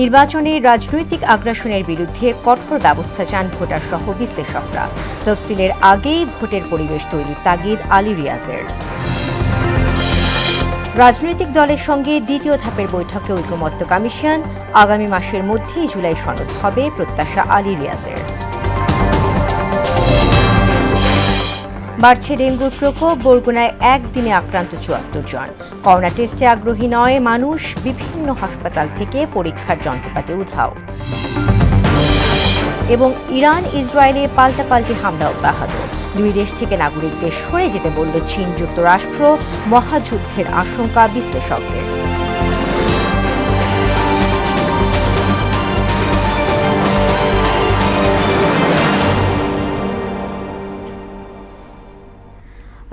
নির্বাচনে রাজনৈতিক আগ্রাসনের বিরুদ্ধে কঠোর ব্যবস্থা চান ভোটার সহ বিশ্লেষকরা। তফসিলের আগেই ভোটের পরিবেশ তৈরির তাগিদ আলী রিয়াজের। রাজনৈতিক দলের সঙ্গে দ্বিতীয় ধাপের বৈঠকে ঐকমত্য কমিশন। আগামী মাসের মধ্যেই জুলাই সনদ হবে প্রত্যাশা আলী রিয়াজের। বাড়ছে ডেঙ্গুর প্রকোপ। বরগুনায় একদিনে আক্রান্ত ৭৪ জন। করোনা টেস্টে আগ্রহী নয় মানুষ। বিভিন্ন হাসপাতাল থেকে পরীক্ষার যন্ত্রপাতি উধাও। এবং ইরান ইসরায়েলে পাল্টাপাল্টি হামলা অব্যাহত। দুই দেশ থেকে নাগরিকদের সরে যেতে বলল চীন যুক্তরাষ্ট্র। মহাযুদ্ধের আশঙ্কা বিশ্লেষকদের।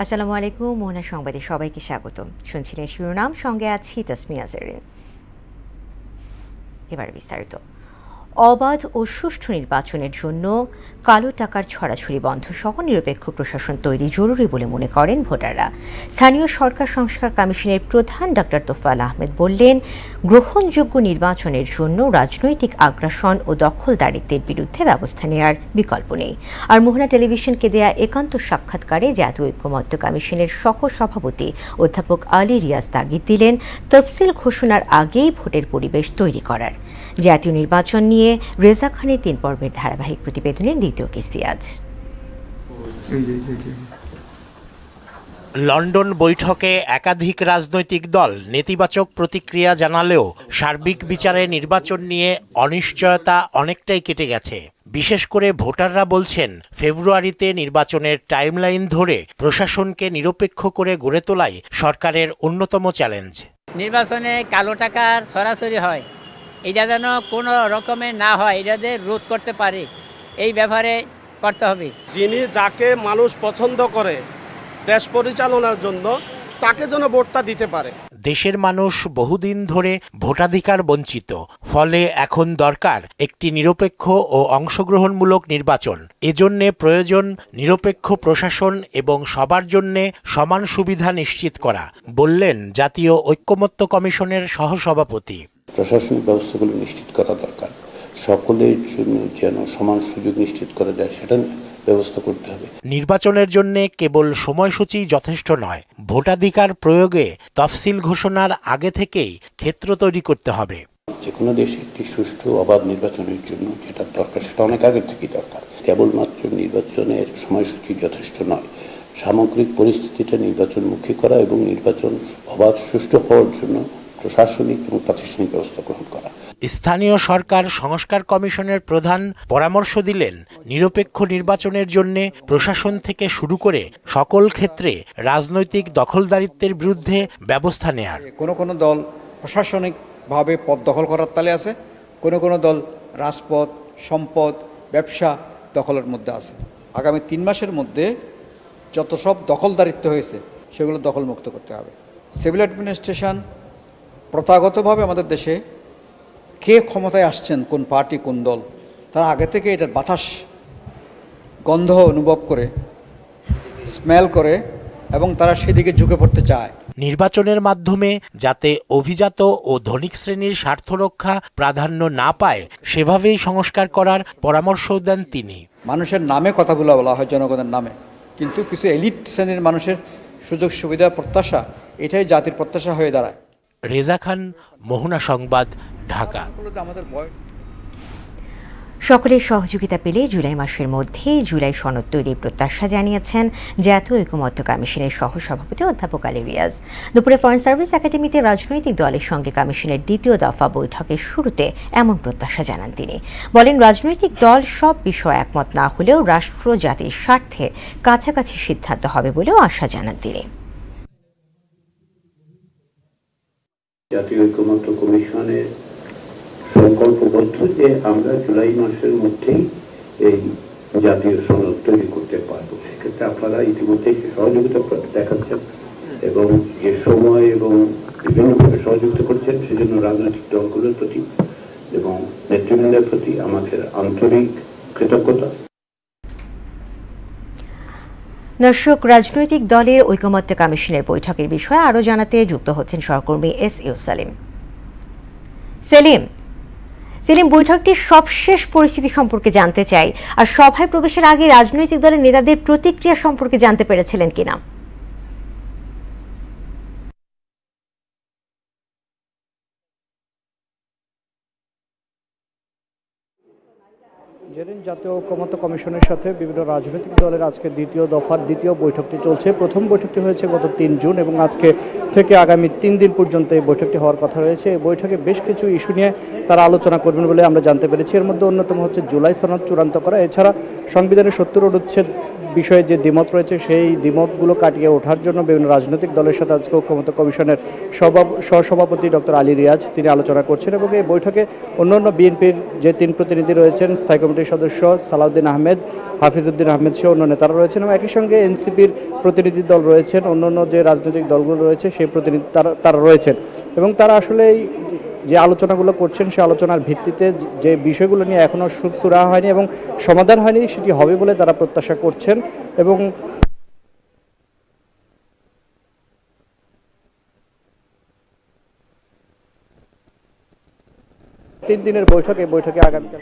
আসসালামু আলাইকুম। মোহনা সংবাদে সবাইকে স্বাগত। শুনছিলেন শিরোনাম, সঙ্গে আছি তাসমিয়া জেরিন। এবার বিস্তারিত। অবাধ ও সুষ্ঠু নির্বাচনের জন্য কালো টাকার ছড়াছড়ি বন্ধ সহ নিরপেক্ষ প্রশাসন তৈরি জরুরি বলে মনে করেন ভোটাররা। স্থানীয় সরকার সংস্কার কমিশনের প্রধান ডক্টর তোফায়েল আহমেদ বললেন, গ্রহণযোগ্য নির্বাচনের জন্য রাজনৈতিক আগ্রাসন ও দখলদারিত্বের বিরুদ্ধে ব্যবস্থা নেওয়ার বিকল্প নেই। আর মোহনা টেলিভিশনকে দেয়া একান্ত সাক্ষাৎকারে জাতীয় ঐকমত্য কমিশনের সহ সভাপতি অধ্যাপক আলী রিয়াজ তাগিদ দিলেন, তফসিল ঘোষণার আগেই ভোটের পরিবেশ তৈরি করার। জাতীয় নির্বাচন নিয়ে রেজা খানের ৩ পর্বের ধারাবাহিক প্রতিবেদনের দ্বিতীয় কিস্তি আজ। লন্ডন বৈঠকে একাধিক রাজনৈতিক দল নেতিবাচক প্রতিক্রিয়া জানালেও সার্বিক বিচারে নির্বাচন নিয়ে অনিশ্চয়তা অনেকটাই কেটে গেছে। বিশেষ করে ভোটাররা বলছেন, ফেব্রুয়ারিতে নির্বাচনের টাইমলাইন ধরে প্রশাসনকে নিরপেক্ষ করে গড়ে তোলাই সরকারের অন্যতম চ্যালেঞ্জ। নির্বাচনে কালো টাকার সরাসরি হয়, এটা যেন কোনো রকমে না হয়, এটা যে রোধ করতে পারে এই ব্যাপারে করতে হবে। যিনি যাকে মানুষ পছন্দ করে দেশ পরিচালনার জন্য, তাকে যেন ভোটটা দিতে পারে। দেশের মানুষ বহুদিন ধরে ভোটাধিকার বঞ্চিত, ফলে এখন দরকার একটি নিরপেক্ষ ও অংশগ্রহণমূলক নির্বাচন। এজন্যে প্রয়োজন নিরপেক্ষ প্রশাসন এবং সবার জন্যে সমান সুবিধা নিশ্চিত করা, বললেন জাতীয় ঐকমত্য কমিশনের সহসভাপতি। প্রশাসনিক ব্যবস্থাগুলো নিশ্চিত করা দরকার, সকলের জন্য যেন সমান সুযোগ নিশ্চিত করা যায় সেটা ব্যবস্থা করতে হবে। নির্বাচনের জন্য কেবল সময়সূচি যথেষ্ট নয়, ভোটাধিকার প্রয়োগে তফসিল ঘোষণার আগে থেকেই ক্ষেত্র তৈরি করতে হবে। যে কোনো দেশে একটি সুষ্ঠু অবাধ নির্বাচনের জন্য যেটা দরকার সেটা অনেক আগের থেকেই দরকার। কেবলমাত্র নির্বাচনের সময়সূচি যথেষ্ট নয়, সামগ্রিক পরিস্থিতিটা নির্বাচনমুখী করা এবং নির্বাচন অবাধ সুষ্ঠু হওয়ার জন্য প্রশাসনিক এবং প্রাতিষ্ঠানিক ব্যবস্থা গ্রহণ করা। স্থানীয় সরকার সংস্কার কমিশনের প্রধান পরামর্শ দিলেন, নিরপেক্ষ নির্বাচনের জন্য প্রশাসন থেকে শুরু করে সকল ক্ষেত্রে রাজনৈতিক দখলদারিত্বের বিরুদ্ধে ব্যবস্থা নেয়ার। কোনো দল প্রশাসনিকভাবে পদ দখল করার তালে আছে, কোনো দল রাজপথ, সম্পদ, ব্যবসা দখলের মধ্যে আছে। আগামী 3 মাসের মধ্যে যত সব দখলদারিত্ব হয়েছে সেগুলো দখলমুক্ত করতে হবে। সিভিল অ্যাডমিনিস্ট্রেশন প্রথাগতভাবে আমাদের দেশে কে ক্ষমতায় আসছেন, কোন পার্টি, কোন দল, তারা আগে থেকে এটার বাতাস গন্ধ অনুভব করে, স্মেল করে এবং তারা সেদিকে ঝুঁকে পড়তে চায়। নির্বাচনের মাধ্যমে যাতে অভিজাত ও ধনিক শ্রেণীর স্বার্থ রক্ষা প্রাধান্য না পায় সেভাবেই সংস্কার করার পরামর্শ দেন তিনি। মানুষের নামে কথাগুলো বলা হয়, জনগণের নামে, কিন্তু কিছু এলিট শ্রেণীর মানুষের সুযোগ সুবিধা প্রত্যাশা, এটাই জাতির প্রত্যাশা হয়ে দাঁড়ায়। রেজা খান, মোহনা সংবাদ, ঢাকা। সকলের সহযোগিতা পেলে জুলাই মাসের মধ্যেই জুলাই সনদ তৈরির প্রত্যাশা জানিয়েছেন জাতীয় ঐকমত্য কমিশনের সহসভাপতি অধ্যাপক আলী রিয়াজ। দুপুরে ফরেন সার্ভিস একাডেমিতে রাজনৈতিক দলের সঙ্গে কমিশনের দ্বিতীয় দফা বৈঠকের শুরুতে এমন প্রত্যাশা জানান তিনি। বলেন, রাজনৈতিক দল সব বিষয়ে একমত না হলেও রাষ্ট্র জাতির স্বার্থে কাছাকাছি সিদ্ধান্ত হবে বলেও আশা জানান তিনি। জাতীয় ঐকমত্য কমিশনের সংকল্পবদ্ধ যে আমরা জুলাই মাসের মধ্যেই এই জাতীয় সনদ তৈরি করতে পারবো। সেক্ষেত্রে আপনারা ইতিমধ্যে সহযোগিতা দেখাচ্ছেন এবং যে সময় এবং বিভিন্নভাবে সহযোগিতা করছেন, সেজন্য রাজনৈতিক দলগুলোর প্রতি এবং নেতৃবৃন্দের প্রতি আমাদের আন্তরিক কৃতজ্ঞতা। দর্শক, রাজনৈতিক দলের ঐকমত্য কমিশনের বৈঠকের বিষয়ে আরও জানাতে যুক্ত হচ্ছেন সহকর্মী এস ইউ সেলিম। সেলিম, বৈঠকটির সবশেষ পরিস্থিতি সম্পর্কে জানতে চাই, আর সভায় প্রবেশের আগে রাজনৈতিক দলের নেতাদের প্রতিক্রিয়া সম্পর্কে জানতে পেরেছিলেন কিনা? জাতীয় ঐকমত্য কমিশনের সাথে বিভিন্ন রাজনৈতিক দলের আজকে দ্বিতীয় দফার দ্বিতীয় বৈঠকটি চলছে। প্রথম বৈঠকটি হয়েছে গত 3 জুন এবং আজকে থেকে আগামী 3 দিন পর্যন্ত এই বৈঠকটি হওয়ার কথা রয়েছে। এই বৈঠকে বেশ কিছু ইস্যু নিয়ে তারা আলোচনা করবেন বলে আমরা জানতে পেরেছি। এর মধ্যে অন্যতম হচ্ছে জুলাই সনদ চূড়ান্ত করা, এছাড়া সংবিধানের 70 অনুচ্ছেদ বিষয়ে যে দ্বিমত রয়েছে সেই দ্বিমতগুলো কাটিয়ে ওঠার জন্য বিভিন্ন রাজনৈতিক দলের সাথে আজকে ঐকমত্য কমিশনের সহসভাপতি ডক্টর আলী রিয়াজ তিনি আলোচনা করছেন এবং এই বৈঠকে অন্যান্য বিএনপির যে 3 প্রতিনিধি রয়েছেন, স্থায়ী কমিটির সদস্য সালাউদ্দিন আহমেদ, হাফিজউদ্দিন আহমেদ সহ অন্য নেতারা রয়েছেন এবং একই সঙ্গে এনসিপির প্রতিনিধি দল রয়েছেন, অন্যান্য যে রাজনৈতিক দলগুলো রয়েছে সেই প্রতিনিধি তারা রয়েছেন এবং তারা আসলে যে আলোচনাগুলো করছেন সেই আলোচনার ভিত্তিতে যে বিষয়গুলো নিয়ে এখনও সুরা হয়নি এবং সমাধান হয়নি সেটি হবে বলে তারা প্রত্যাশা করছেন। এবং তিন দিনের বৈঠক, এই বৈঠকে আগামীকাল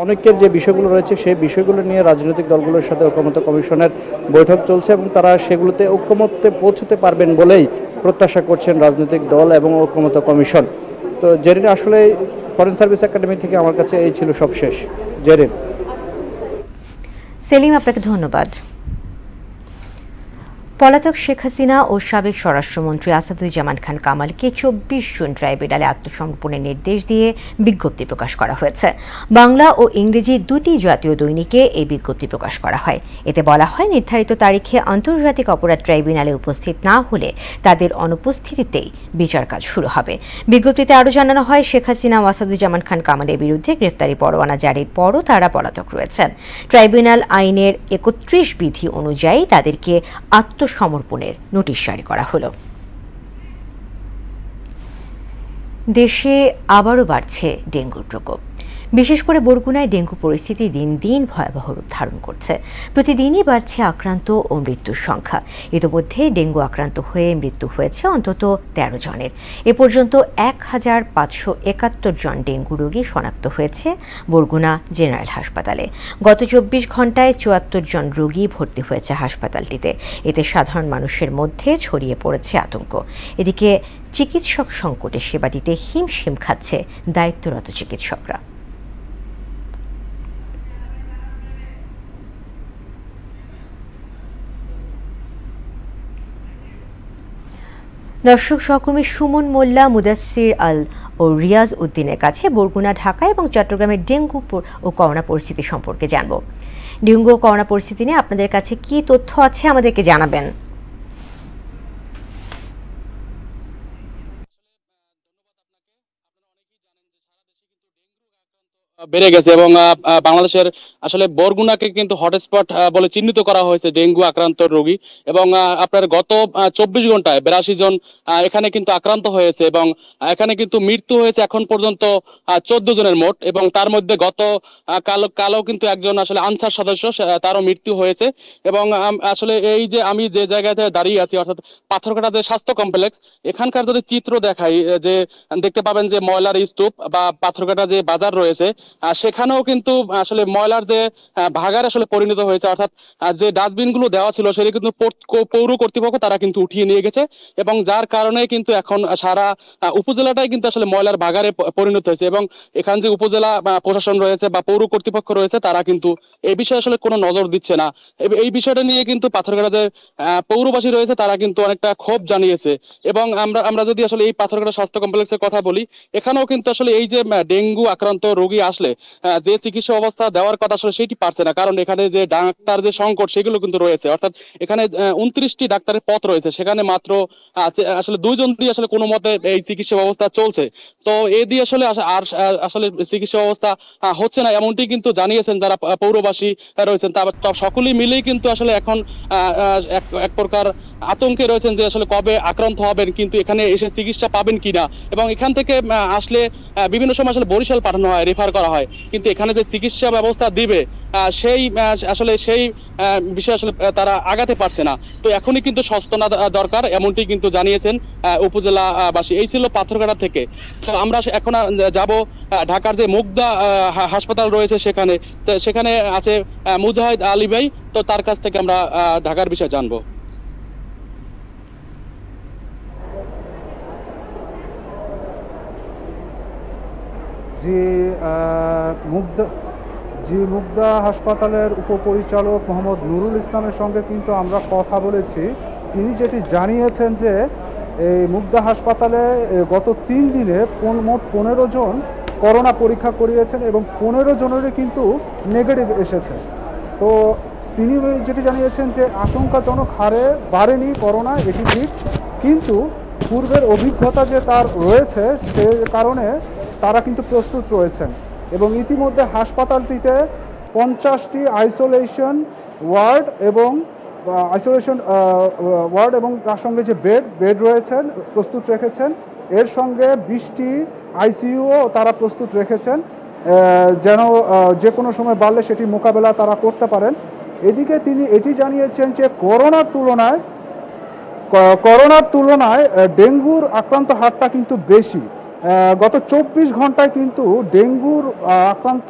অনেকের যে বিষয়গুলো রয়েছে সেই বিষয়গুলো নিয়ে রাজনৈতিক দলগুলোর সাথে ঐকমত্য কমিশনের বৈঠক চলছে এবং তারা সেগুলোতে ঐকমত্যে পৌঁছতে পারবেন বলেই প্রত্যাশা করছেন রাজনৈতিক দল এবং ঐকমত্য কমিশন। তো জেরিন, আসলে ফরেন সার্ভিস একাডেমি থেকে আমার কাছে এই ছিল সবশেষ। জেরিন। সেলিম, আপনাকে ধন্যবাদ। পলাতক শেখ হাসিনা ও সাবেক স্বরাষ্ট্রমন্ত্রী আসাদুজ্জামান খান কামালকে 24 জুন ট্রাইব্যুনালে আত্মসমর্পণের নির্দেশ দিয়ে বিজ্ঞপ্তি প্রকাশ করা হয়েছে। বাংলা ও ইংরেজি দুটি জাতীয় দৈনিকে এই বিজ্ঞপ্তি প্রকাশ করা হয়। এতে বলা হয়, নির্ধারিত তারিখে আন্তর্জাতিক অপরাধ ট্রাইব্যুনালে উপস্থিত না হলে তাদের অনুপস্থিতিতেই বিচার কাজ শুরু হবে। বিজ্ঞপ্তিতে আরও জানানো হয়, শেখ হাসিনা ও আসাদুজ্জামান খান কামালের বিরুদ্ধে গ্রেফতারি পরোয়ানা জারির পরও তারা পলাতক রয়েছেন। ট্রাইব্যুনাল আইনের 31 বিধি অনুযায়ী তাদেরকে আত্মসমর্পণের নোটিশ জারি করা হলো। দেশে আবারও বাড়ছে ডেঙ্গুর প্রকোপ। বিশেষ করে বরগুনায় ডেঙ্গু পরিস্থিতি দিন দিন ভয়াবহ রূপ ধারণ করছে। প্রতিদিনই বাড়ছে আক্রান্ত ও মৃত্যুর সংখ্যা। ইতিমধ্যে ডেঙ্গু আক্রান্ত হয়ে মৃত্যু হয়েছে অন্তত 13 জনের। এ পর্যন্ত 1571 জন ডেঙ্গু রোগী শনাক্ত হয়েছে বরগুনা জেনারেল হাসপাতালে। গত 24 ঘণ্টায় 74 জন রোগী ভর্তি হয়েছে হাসপাতালটিতে। এতে সাধারণ মানুষের মধ্যে ছড়িয়ে পড়েছে আতঙ্ক। এদিকে চিকিৎসক সংকটে সেবা দিতে হিমশিম খাচ্ছে দায়িত্বরত চিকিৎসকরা। দর্শক, সহকর্মী সুমন মোল্লা, মুদাসসির আল ও রিয়াজ উদ্দিনের কাছে বরগুনা, ঢাকা এবং চট্টগ্রামের ডেঙ্গু ও করোনা পরিস্থিতি সম্পর্কে জানব। ডেঙ্গু ও করোনা পরিস্থিতি নিয়ে আপনাদের কাছে কি তথ্য আছে আমাদেরকে জানাবেন। বেড়ে গেছে এবং বাংলাদেশের আসলে বরগুনাকে কিন্তু হটস্পট বলে চিহ্নিত করা হয়েছে ডেঙ্গু আক্রান্ত রোগী এবং আপনার গত 24 ঘন্টায় 82 জন এখানে কিন্তু আক্রান্ত হয়েছে এবং এখানে কিন্তু মৃত্যু হয়েছে এখন পর্যন্ত 14 জনের মোট এবং তার মধ্যে গত কালও কিন্তু একজন আসলে আনসার সদস্য তারও মৃত্যু হয়েছে এবং আসলে এই যে আমি যে জায়গাতে দাঁড়িয়ে আছি অর্থাৎ পাথরঘাটা যে স্বাস্থ্য কমপ্লেক্স, এখানকার যদি চিত্র দেখাই যে দেখতে পাবেন যে ময়লার স্তূপ বা পাথরঘাটা যে বাজার রয়েছে সেখানেও কিন্তু আসলে ময়লার যে ভাগার আসলে পরিণত হয়েছে, অর্থাৎ যে ডাস্টবিন গুলো দেওয়া ছিল সেটা কিন্তু পৌর কর্তৃপক্ষ তারা কিন্তু উঠিয়ে নিয়ে গেছে এবং যার কারণে কিন্তু এখন সারা উপজেলাটাই কিন্তু আসলে ময়লার ভাগারে পরিণত হয়েছে এবং এখান যে উপজেলা প্রশাসন রয়েছে বা পৌর কর্তৃপক্ষ রয়েছে তারা কিন্তু এই বিষয়ে আসলে কোনো নজর দিচ্ছে না। এই বিষয়টা নিয়ে কিন্তু পাথরঘাটা যে পৌরবাসী রয়েছে তারা কিন্তু অনেকটা ক্ষোভ জানিয়েছে এবং আমরা যদি আসলে এই পাথরঘাটা স্বাস্থ্য কমপ্লেক্সের কথা বলি, এখানেও কিন্তু আসলে এই যে ডেঙ্গু আক্রান্ত রোগী আসলে যে চিকিৎসা অবস্থা দেওয়ার কথা আসলে সেটি পারছে না, কারণ এখানে যে ডাক্তার যে সংকট সেগুলো কিন্তু রয়েছে। অর্থাৎ এখানে 29টি ডাক্তারের পদ রয়েছে, সেখানে মাত্র আসলে 2 জন দিয়ে আসলে কোনো মতে এই চিকিৎসা ব্যবস্থা চলছে। তো এই দিয়ে আসলে আর আসলে চিকিৎসা ব্যবস্থা হচ্ছে না এমনটি কিন্তু জানিয়েছেন যারা পৌরবাসী রয়েছেন। তারপর সকলেই মিলেই কিন্তু আসলে এখন এক প্রকার আতঙ্কে রয়েছেন যে আসলে কবে আক্রান্ত হবেন, কিন্তু এখানে এসে চিকিৎসা পাবেন কিনা এবং এখান থেকে আসলে বিভিন্ন সময় আসলে বরিশাল পাঠানো হয়, রেফার করা করা হয়, কিন্তু এখানে যে চিকিৎসা ব্যবস্থা দিবে সেই বিষয়ে আসলে তারা আগাতে পারছে না। তো এখনই কিন্তু সচেতনতা দরকার, এমনটি কিন্তু জানিয়েছেন উপজেলাবাসী। এই ছিল পাথরঘাটা থেকে। তো আমরা এখন যাব ঢাকার যে মুগদা হাসপাতাল রয়েছে সেখানে আছে মুজাহিদ আলী ভাই। তো তার কাছ থেকে আমরা ঢাকার বিষয়ে জানবো। মুগদা হাসপাতালের উপপরিচালক মোহাম্মদ নুরুল ইসলামের সঙ্গে কিন্তু আমরা কথা বলেছি। তিনি যেটি জানিয়েছেন যে এই মুগদা হাসপাতালে গত 3 দিনে মোট 15 জন করোনা পরীক্ষা করিয়েছেন এবং 15 জনেরই কিন্তু নেগেটিভ এসেছে। তো তিনি যেটি জানিয়েছেন যে আশঙ্কাজনক হারে বাড়েনি করোনা, এটি ঠিক, কিন্তু পূর্বের অভিজ্ঞতা যে তার রয়েছে সে কারণে তারা কিন্তু প্রস্তুত রয়েছেন এবং ইতিমধ্যে হাসপাতালটিতে 50টি আইসোলেশন ওয়ার্ড এবং তার সঙ্গে যে বেড রয়েছেন প্রস্তুত রেখেছেন। এর সঙ্গে 20টি আইসিইউও তারা প্রস্তুত রেখেছেন যেন যে কোনো সময় বাড়লে সেটি মোকাবেলা তারা করতে পারেন। এদিকে তিনি এটি জানিয়েছেন যে করোনার তুলনায় ডেঙ্গুর আক্রান্ত হারটা কিন্তু বেশি। গত 24 ঘন্টায় কিন্তু ডেঙ্গুর আক্রান্ত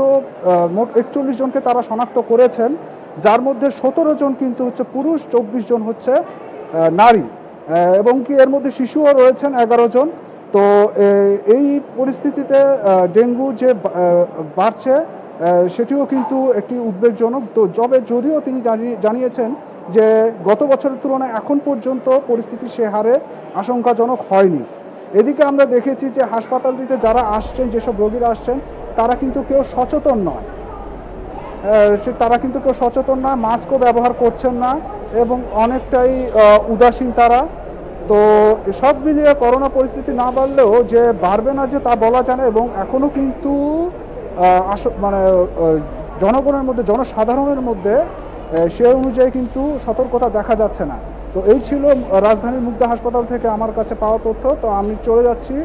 মোট 41 জনকে তারা শনাক্ত করেছেন, যার মধ্যে 17 জন কিন্তু হচ্ছে পুরুষ, 24 জন হচ্ছে নারী এবং কি এর মধ্যে শিশুও রয়েছেন 11 জন। তো এই পরিস্থিতিতে ডেঙ্গু যে বাড়ছে সেটিও কিন্তু একটি উদ্বেগজনক। তো যদিও তিনি জানিয়েছেন যে গত বছরের তুলনায় এখন পর্যন্ত পরিস্থিতি সে হারে আশঙ্কাজনক হয়নি। এদিকে আমরা দেখেছি যে হাসপাতালটিতে যারা আসছেন, যেসব রোগীরা আসছেন তারা কিন্তু কেউ সচেতন নয়, মাস্কও ব্যবহার করছেন না এবং অনেকটাই উদাসীন তারা। তো সব মিলিয়ে করোনা পরিস্থিতি না বাড়লেও যে বাড়বে না যে তা বলা যায় না এবং এখনও কিন্তু জনগণের মধ্যে, জনসাধারণের মধ্যে সে অনুযায়ী কিন্তু সতর্কতা দেখা যাচ্ছে না। তো এই ছিল রাজধানীর মুগদা হাসপাতাল থেকে আমার কাছে পাওয়া তথ্য। তো আমি চলে যাচ্ছি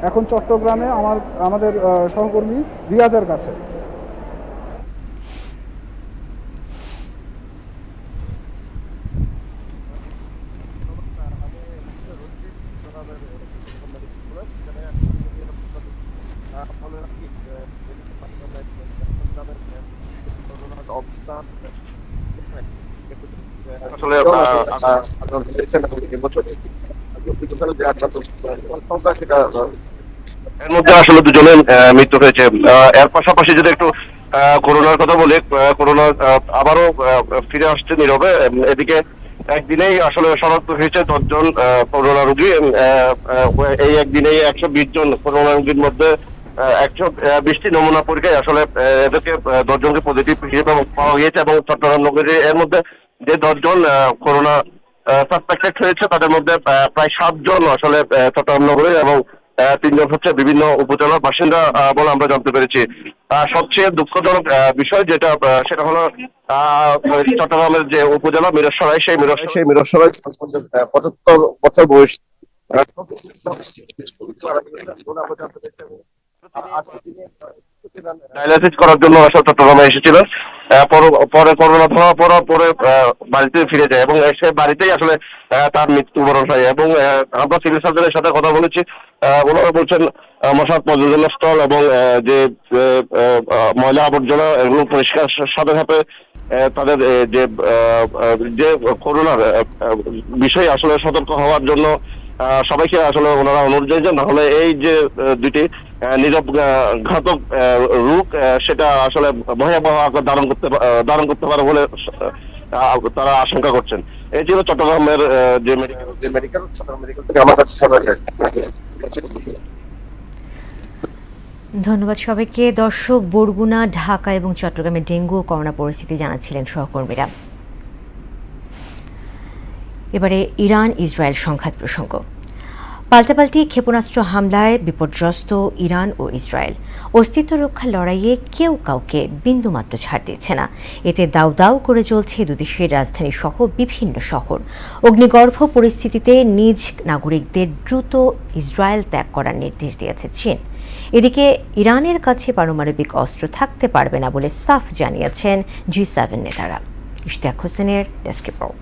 এখন চট্টগ্রামে আমাদের সহকর্মী রিয়াজের কাছে। আসলে এর মধ্যে আসলে 2 জনের মৃত্যু হয়েছে। এর পাশাপাশি যদি একটু করোনার কথা বলি, করোনা আবারও ফিরে আসছে নীরবে। এদিকে একদিনেই আসলে শনাক্ত হয়েছে 10 জন করোনা রোগী। এই একদিনেই 120 জন করোনা রোগীর মধ্যে 120টি নমুনা পরীক্ষায় আসলে এদেরকে 10 জনকে পজিটিভ হিসেবে পাওয়া গিয়েছে এবং চট্টগ্রাম নগরীর এর মধ্যে যে 10 জন করোনা সাসপেক্টেড হয়েছে তাদের মধ্যে প্রায় 7 জন আসলে চট্টগ্রাম নগরীর এবং 3 জন হচ্ছে বিভিন্ন উপজেলার বাসিন্দা বলে আমরা জানতে পেরেছি। সবচেয়ে দুঃখজনক বিষয় যেটা সেটা হলো চট্টগ্রামের যে উপজেলা মিরসরাই, সেই মিরসরাই 75 বছর বয়স ডায়ালাইসিস করার জন্য আসলে চট্টগ্রামে এসেছিলেন। পরে করোনা ধরা পরে বাড়িতে ফিরে যায় এবং সে বাড়িতেই আসলে তার মৃত্যুবরণ হয়। এবং আমরা সিভিল সার্জনের সাথে কথা বলেছি, ওনারা বলছেন মশা প্রযোজনা স্থল এবং যে ময়লা আবর্জনা এগুলো পরিষ্কার সাথে সাথে তাদের যে করোনার বিষয়ে আসলে সতর্ক হওয়ার জন্য সবাইকে আসলে ওনারা অনুরোধ জানিয়েছেন। নাহলে এই যে 2টি নীরব ঘাতক রোগ সেটা আসলে ভয়াবহ আকার ধারণ করতে পারে বলে তারা আশঙ্কা করছেন। এই ছিল চট্টগ্রামের যে মেডিকেল থেকে আমার কাছে। ধন্যবাদ সবাইকে। দর্শক, বরগুনা, ঢাকা এবং চট্টগ্রামে ডেঙ্গু ও করোনা পরিস্থিতি জানাচ্ছিলেন সহকর্মীরা। এবারে ইরান ইসরায়েল সংঘাত প্রসঙ্গ। পাল্টাপাল্টি ক্ষেপণাস্ত্র হামলায় বিপর্যস্ত ইরান ও ইসরায়েল। অস্তিত্ব রক্ষার লড়াইয়ে কেউ কাউকে বিন্দুমাত্র ছাড় দিচ্ছে না। এতে দাউ দাউ করে চলছে দুদেশের রাজধানী সহ বিভিন্ন শহর। অগ্নিগর্ভ পরিস্থিতিতে নিজ নাগরিকদের দ্রুত ইসরায়েল ত্যাগ করার নির্দেশ দিয়েছে চীন। এদিকে ইরানের কাছে পারমাণবিক অস্ত্র থাকতে পারবে না বলে সাফ জানিয়েছেন G7 নেতারা। ইশতিয়াক হোসেনের ডেস্ক রিপোর্ট।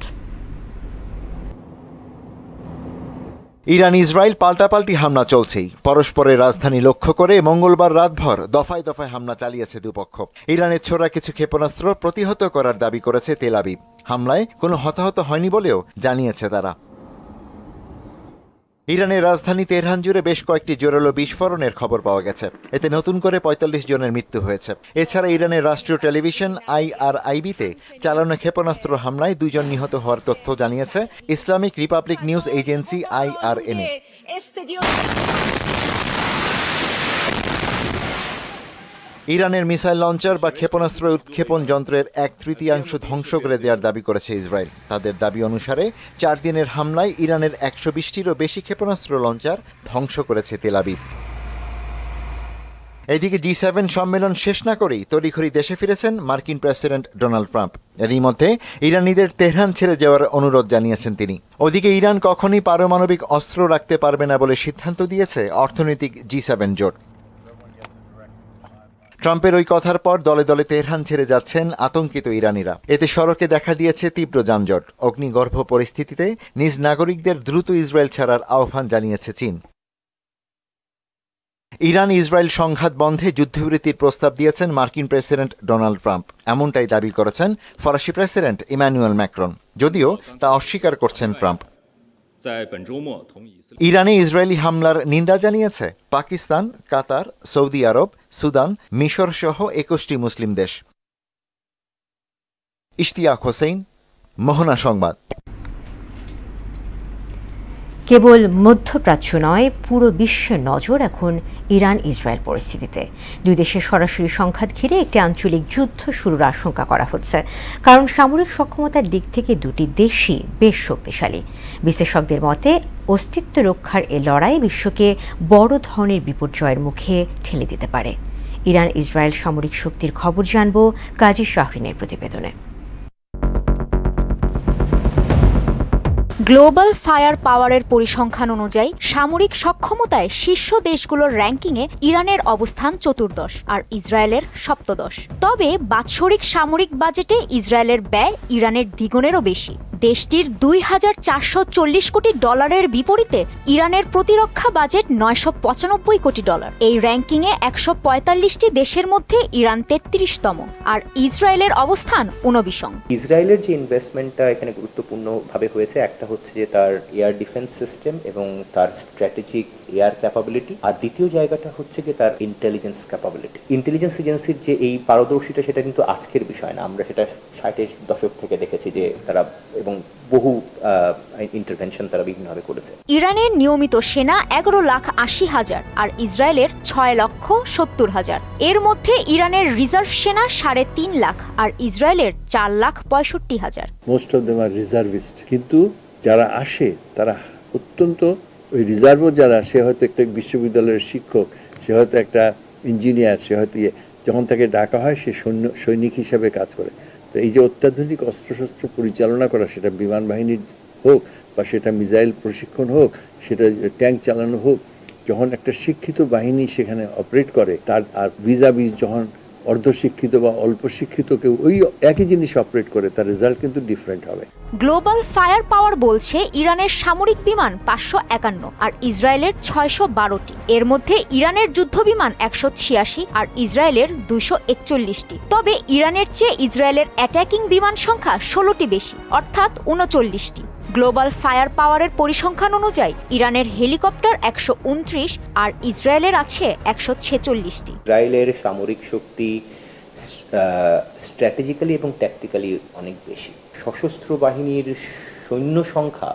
ইরান ইসরায়েল পাল্টাপাল্টি হামলা চলছেই। পরস্পরের রাজধানী লক্ষ্য করে মঙ্গলবার রাতভর দফায় দফায় হামলা চালিয়েছে দুপক্ষ। ইরানের ছোড়া কিছু ক্ষেপণাস্ত্র প্রতিহত করার দাবি করেছে তেল আবিব। হামলায় কোনো হতাহত হয়নি বলেও জানিয়েছে তারা। ইরানের রাজধানী তেহরান জুড়ে বেশ কয়েকটি জোরালো বিস্ফোরণের খবর পাওয়া গেছে। এতে নতুন করে ৪৫ জনের মৃত্যু হয়েছে। এছাড়া ইরানের রাষ্ট্রীয় টেলিভিশন IRIB-তে চালানো ক্ষেপণাস্ত্র হামলায় 2 জন নিহত হওয়ার তথ্য জানিয়েছে Islamic Republic news agency IRNA। ইরানের মিসাইল লঞ্চার বা ক্ষেপণাস্ত্র উৎক্ষেপণ যন্ত্রের 1/3 ধ্বংস করে দেওয়ার দাবি করেছে ইসরায়েল। তাদের দাবি অনুসারে 4 দিনের হামলায় ইরানের 120টিরও বেশি ক্ষেপণাস্ত্র লঞ্চার ধ্বংস করেছে তেল আবিব। এদিকে G7 সম্মেলন শেষ না করেই তড়িঘড়ি দেশে ফিরেছেন মার্কিন প্রেসিডেন্ট ডোনাল্ড ট্রাম্প। এরই মধ্যে ইরানিদের তেহরান ছেড়ে যাওয়ার অনুরোধ জানিয়েছেন তিনি। ওদিকে ইরান কখনই পারমাণবিক অস্ত্র রাখতে পারবে না বলে সিদ্ধান্ত দিয়েছে অর্থনৈতিক G7 জোট। ট্রাম্পের ওই কথার পর দলে দলে তেহরান ছেড়ে যাচ্ছেন আতঙ্কিত ইরানিরা। এতে সড়কে দেখা দিয়েছে তীব্র যানজট। অগ্নিগর্ভ পরিস্থিতিতে নিজ নাগরিকদের দ্রুত ইসরায়েল ছাড়ার আহ্বান জানিয়েছে চীন। ইরান ইসরায়েল সংঘাত বন্ধে যুদ্ধবিরতির প্রস্তাব দিয়েছেন মার্কিন প্রেসিডেন্ট ডোনাল্ড ট্রাম্প। এমনটাই দাবি করেছেন ফরাসি প্রেসিডেন্ট ইমানুয়েল ম্যাক্রন, যদিও তা অস্বীকার করছেন ট্রাম্প। ইরানে ইসরায়েলি হামলার নিন্দা জানিয়েছে পাকিস্তান, কাতার, সৌদি আরব, সুদান, মিশর সহ 21টি মুসলিম দেশ। ইশতিয়াক হোসেন, মোহনা সংবাদ। কেবল মধ্যপ্রাচ্য নয়, পুরো বিশ্বের নজর এখন ইরান ইসরায়েল পরিস্থিতিতে। দুই দেশের সরাসরি সংঘাত ঘিরে একটি আঞ্চলিক যুদ্ধ শুরুর আশঙ্কা করা হচ্ছে, কারণ সামরিক সক্ষমতার দিক থেকে দুটি দেশই বেশ শক্তিশালী। বিশেষজ্ঞদের মতে অস্তিত্ব রক্ষার এ লড়াই বিশ্বকে বড় ধরনের বিপর্যয়ের মুখে ঠেলে দিতে পারে। ইরান ইসরায়েল সামরিক শক্তির খবর জানব কাজী শাহরিনের প্রতিবেদনে। গ্লোবাল ফায়ার পাওয়ারের পরিসংখ্যান অনুযায়ী সামরিক সক্ষমতায় শীর্ষ দেশগুলোর র্যাঙ্কিংয়ে ইরানের অবস্থান 14 আর ইসরায়েলের 17। তবে বাৎসরিক সামরিক বাজেটে ইসরায়েলের ব্যয় ইরানের দ্বিগুণেরও বেশি। দেশটির 2440 কোটি ডলারের বিপরীতে ইরানের প্রতিরক্ষা বাজেট 995 কোটি ডলার। এই র্যাঙ্কিংয়ে 145টি দেশের মধ্যে ইরান 33তম আর ইসরায়েলের অবস্থান 29। ইসরায়েলের যে ইনভেস্টমেন্টটা এখানে গুরুত্বপূর্ণভাবে হয়েছে, একটা হচ্ছে যে তার এয়ার ডিফেন্স সিস্টেম এবং তার স্ট্র্যাটেজিক এয়ার ক্যাপাবিলিটি, আর দ্বিতীয় জায়গাটা হচ্ছে যে তার ইন্টেলিজেন্স ক্যাপাবিলিটি। ইন্টেলিজেন্স এজেন্সির যে এই পারদর্শিতা, সেটা কিন্তু আজকের বিষয় না। আমরা সেটা 60-এর দশক থেকে দেখেছি যে তারা এবং বহু ইন্টারভেনশন তারা বিভিন্নভাবে করেছে। ইরানের নিয়মিত সেনা 11,80,000 আর ইসরায়েলের 6,70,000। এর মধ্যে ইরানের রিজার্ভ সেনা 3.5 লাখ আর ইসরায়েলের 4,65,000। Most of them are reservist, কিন্তু যারা আসে তারা অত্যন্ত ওই রিজার্ভও যারা, সে হয়তো একটা বিশ্ববিদ্যালয়ের শিক্ষক, সে হয়তো একটা ইঞ্জিনিয়ার, সে হয়তো যখন তাকে ডাকা হয় সে সৈনিক হিসাবে কাজ করে। তো এই যে অত্যাধুনিক অস্ত্রশস্ত্র পরিচালনা করা, সেটা বিমান বাহিনীর হোক বা সেটা মিসাইল প্রশিক্ষণ হোক, সেটা ট্যাঙ্ক চালানো হোক, যখন একটা শিক্ষিত বাহিনী সেখানে অপারেট করে, তার আর ভিজাভিজ যখন অর্ধশিক্ষিত বা অল্প শিক্ষিত কেউ ওই একই জিনিস অপারেট করে, তার রেজাল্ট কিন্তু ডিফারেন্ট হবে। গ্লোবাল ফায়ার পাওয়ার বলছে ইরানের সামরিক বিমান 551 আর ইসরায়েলের 612টি। এর মধ্যে ইরানের যুদ্ধ বিমান 186 আর ইসরায়েলের 241টি। তবে ইরানের চেয়ে ইসরায়েলের অ্যাটাকিং বিমান সংখ্যা 16টি বেশি, অর্থাৎ 39টি। গ্লোবাল ফায়ার পাওয়ারের পরিসংখ্যান অনুযায়ী ইরানের হেলিকপ্টার 129 আর ইসরায়েলের আছে 146টি। ইসরায়েলের সামরিক শক্তি স্ট্র্যাটেজিক্যালি এবং ট্যাকটিক্যালি অনেক বেশি। সশস্ত্র বাহিনীর সৈন্য সংখ্যা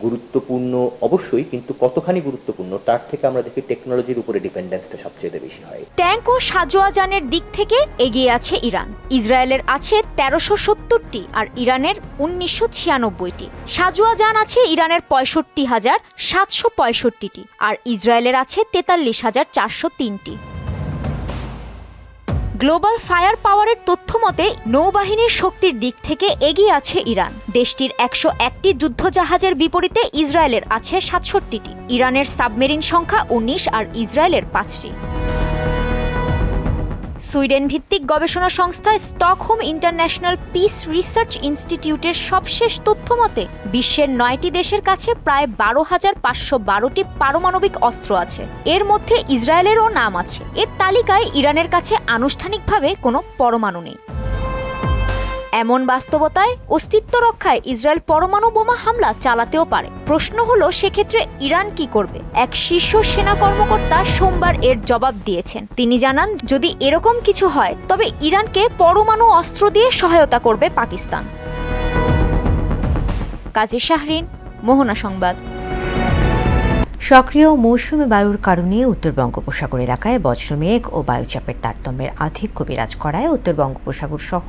গুরুত্বপূর্ণ অবশ্যই, কিন্তু কতখানি গুরুত্বপূর্ণ তার থেকে আমরা দেখি টেকনোলজির উপরে ডিপেন্ডেন্সটা সবচেয়ে বেশি হয়। ট্যাঙ্ক ও সাজোয়াজানের দিক থেকে এগিয়ে আছে ইরান। ইসরায়েলের আছে 1370টি আর ইরানের 1996টি। সাজোয়াজান আছে ইরানের 65,765টি আর ইসরায়েলের আছে 43,403টি। গ্লোবাল ফায়ার পাওয়ারের তথ্য মতে নৌবাহিনীর শক্তির দিক থেকে এগিয়ে আছে ইরান। দেশটির 101টি যুদ্ধজাহাজের বিপরীতে ইসরায়েলের আছে 67টি। ইরানের সাবমেরিন সংখ্যা 19 আর ইসরায়েলের 5টি। সুইডেন ভিত্তিক গবেষণা সংস্থা স্টকহোম ইন্টারন্যাশনাল পিস রিসার্চ ইনস্টিটিউটের সবশেষ তথ্য মতে বিশ্বের 9টি দেশের কাছে প্রায় 12,512টি পারমাণবিক অস্ত্র আছে। এর মধ্যে ইসরায়েলেরও নাম আছে। এর তালিকায় ইরানের কাছে আনুষ্ঠানিকভাবে কোনো পরমাণু নেই। এমন বাস্তবতায় অস্তিত্ব রক্ষায় ইসরায়েল পরমাণু বোমা হামলা চালাতেও পারে। প্রশ্ন হলো সেক্ষেত্রে ইরান কি করবে? এক শীর্ষ সেনা কর্মকর্তা সোমবার এর জবাব দিয়েছেন। তিনি জানান, যদি এরকম কিছু হয় তবে ইরানকে পরমাণু অস্ত্র দিয়ে সহায়তা করবে পাকিস্তান। কাজী শাহরিন, মোহনা সংবাদ। সক্রিয় মৌসুমী বায়ুর কারণে উত্তর বঙ্গোপসাগর এলাকায় বজ্রমেঘ ও বায়ুচাপের তারতম্যের আধিক্য বিরাজ করায় উত্তর বঙ্গোপসাগর সহ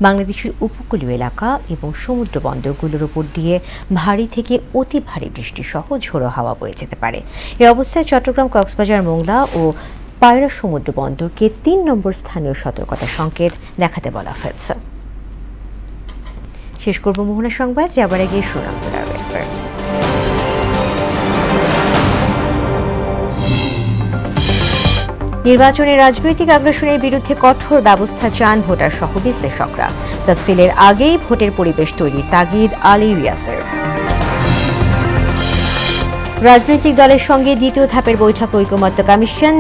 বাংলাদেশের উপকূলীয় এলাকা এবং সমুদ্র বন্দরগুলোর উপর দিয়ে ভারী থেকে অতি ভারী বৃষ্টি সহ ঝোড়ো হাওয়া বয়ে যেতে পারে। এ অবস্থায় চট্টগ্রাম, কক্সবাজার, মোংলা ও পায়রা সমুদ্র বন্দরকে 3 নম্বর স্থানীয় সতর্কতা সংকেত দেখাতে বলা হয়েছে। শেষ করব মোহনা সংবাদ, যাবার আগে শুনাম। নির্বাচনে রাজনৈতিক আগ্রাসনের বিরুদ্ধে কঠোর ব্যবস্থা চান ভোটার সহ বিশ্লেষকরা। তফসিলের আগেই ভোটের পরিবেশ তৈরির তাগিদ আলী রিয়াজের। রাজনৈতিক দলের সঙ্গে দ্বিতীয় ধাপের বৈঠক ঐকমত্য কমিশন।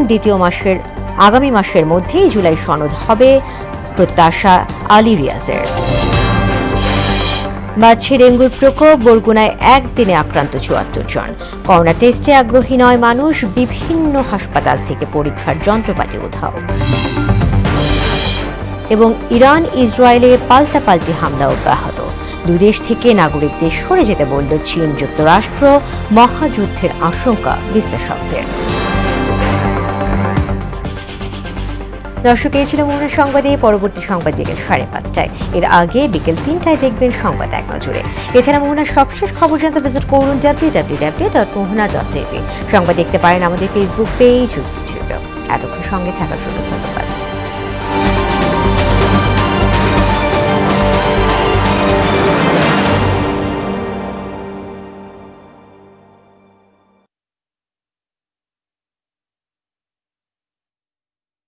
আগামী মাসের মধ্যেই জুলাই সনদ হবে প্রত্যাশা আলী রিয়াজের। বাড়ছে ডেঙ্গুর প্রকোপ। বরগুনায় একদিনে আক্রান্ত 74 জন। করোনা টেস্টে আগ্রহী 9 মানুষ। বিভিন্ন হাসপাতাল থেকে পরীক্ষার যন্ত্রপাতি উধাও। এবং ইরান ইসরায়েলে পাল্টাপাল্টি হামলা অব্যাহত। দুই দেশ থেকে নাগরিকদের সরে যেতে বলল চীন, যুক্তরাষ্ট্র। মহাযুদ্ধের আশঙ্কা বিশ্লেষকদের। দর্শক, এই ছিল মোহনা সংবাদে। পরবর্তী সংবাদ বিকেল 5:30টায়। এর আগে বিকেল 3টায় দেখবেন সংবাদ এক নজরে। এছাড়া মোহনার সবশেষ খবর জানতে ভিজিট করুন www.mohana.tv। সংবাদ দেখতে পারেন আমাদের ফেসবুক পেজ ও ইউটিউবে। এতক্ষণ সঙ্গে থাকার জন্য ধন্যবাদ।